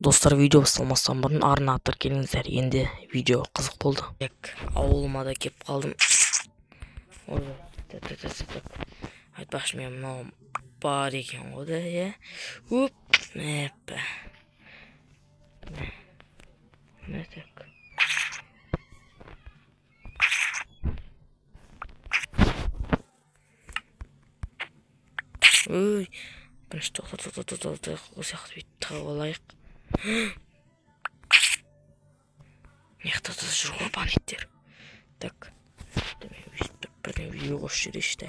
Достар, видео басталмастан бұрын арнатыр келіңіздер. Енді видео қызық болды. Ауылыма да кеп қалдым. Айтпақшы, мен мынау бар екен ғой да, иә. Мәппі. Мәтек. Өй, бірінші тоқтар. Осы яқты бейт тағы олайық. Мектада жүр ғой бандиттер. Так. Бірден видео қош жүрешті.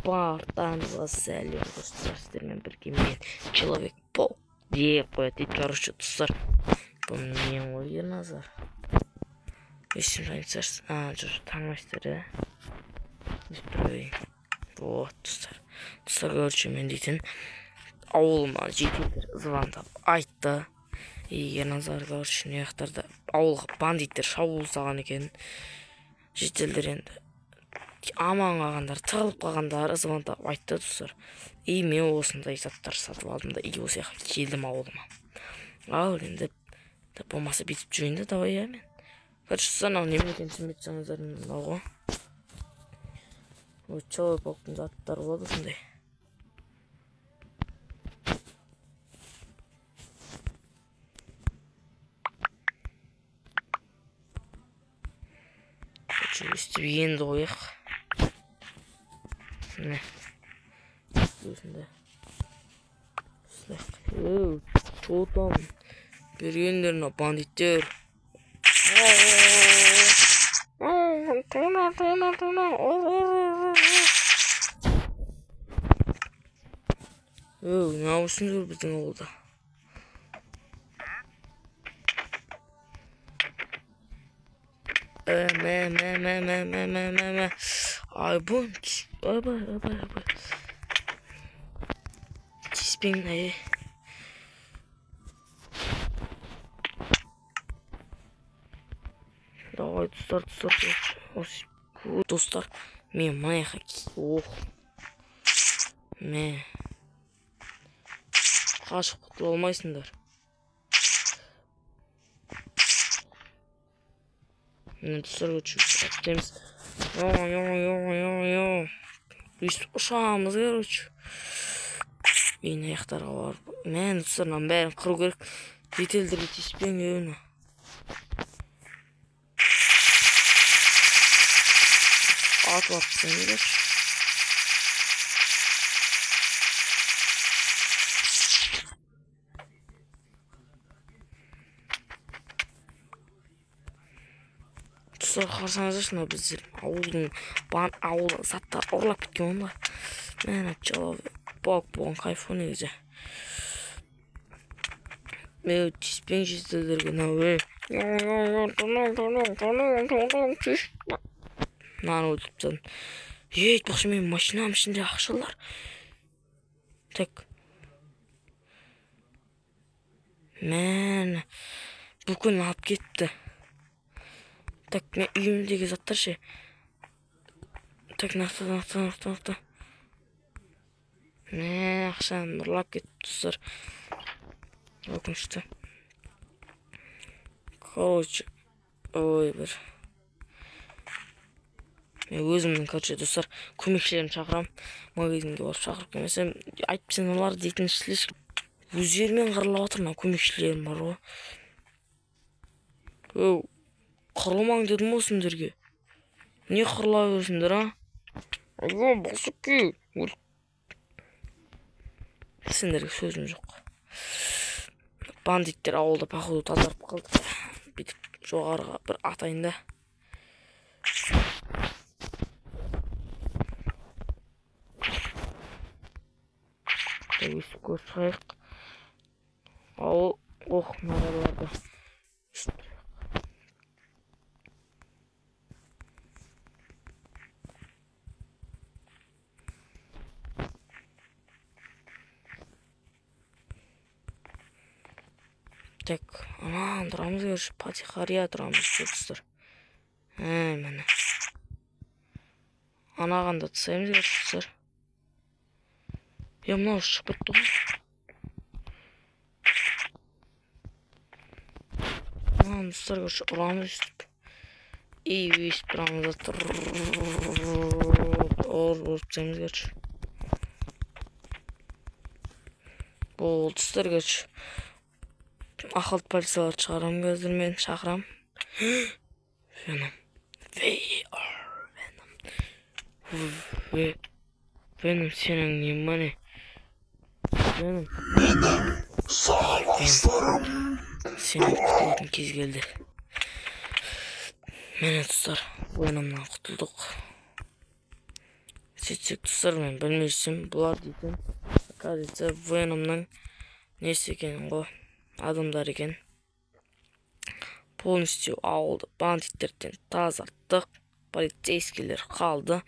Бартанға сәлем достар, сіздермен бірге мен Человек-паук деп қояды. Короче, достар, бұл мен ғой Ерназар. Есім жайынсарсыз. Жүр, танымайсыздар, иә? Вот, достар. Достар, короче, мен дейтін ауылыма жетелдер звондап айтты. Ерназар, короче, не ақтарда ауылға бандиттер шабуыл салған екен. Жетелдер енді аман қалғандар, тығылып қалғандар звондап айтты, достар. Мен осындай заттар сатып алдым да, осы жаққа келдім ауылыма. Ал енді болмаса бүйтіп жүрейін да, давай, иә мен. Короче, санау неме екен түсінбетсеңіздер, мынау ғой. Человек-пауктың заттары болады осындай. Өстіп енді қояқ. Міне. Өзінде. Чо там? Бергендер мына бандиттер. Не ауысың жүр біздің ауылда? Айбон, айбай. Тиспен, давай, достар, мен маяқа қашып құтыла алмайсыңдар. Мен достар өтеміз. Өйстіп ұшамыз, короче. Мен аяқтарға барып. Мен достарынан бәрін қыру керек. Жетелдерге тиіспен өйіні. Атып атпысын, короче. Достар, қарсаңыздар шына біздер ауылдың заттар ұрлап кеткен онда. Мен Человек-паук болған кайфу негізі. Мен тиіспен жетелдерге Наны өтіп жадым. Айтпақшы, мен машинам ішінде ақшалар. Так. Мен бүкін алып кетті. Так, мен үйімдегі заттар ше. Так, нақты. Ақшаны ұрлап кетті, достар. Өкінішті. Короче, бір. Мен өзімнің, достар, көмекшілерін шақырам. Магазинге барып шақырып келмесем, айтып сен олар дейтін шілеш. Өздерімен қырылап отырмын, көмекшілерім бар ғой. Қырылмаң дедім осындерге. Не қырыла берсіңдер, а? Басыки. Сендерге сөзім жоқ. Бандиттер ауылда пақуды тазарып қалды. Бүйтіп жоғарыға бір атайын да. Өсіп көрсайық. Ауыл, нараларды. Так, тұрамыз көрші, патихария тұрамыз, достар. Мәне. Анағанда тұсаймыз көрші, достар. Мынау шығып кетті ғой. Uçalım dostlar, görüşü uğramız üstüp. İyi bir iş buramıza temiz geç. Bu dostlar geç. Akıl polisiyalar çağıram, gözlerimi çağıram. Venom. Venom senin nimani. Venom. Sağ ol aslanım. Senin kurtuldun kez geldi. Mene dostlar, Venom'dan kurtulduk. Seçsek dostlar, ben bilmeyeceğim. Bular dedim. Sadece Venom'dan neyse eken o adamlar eken. Polisiye aldı, banditlerden тазартtık. Полицейскийлер kaldı.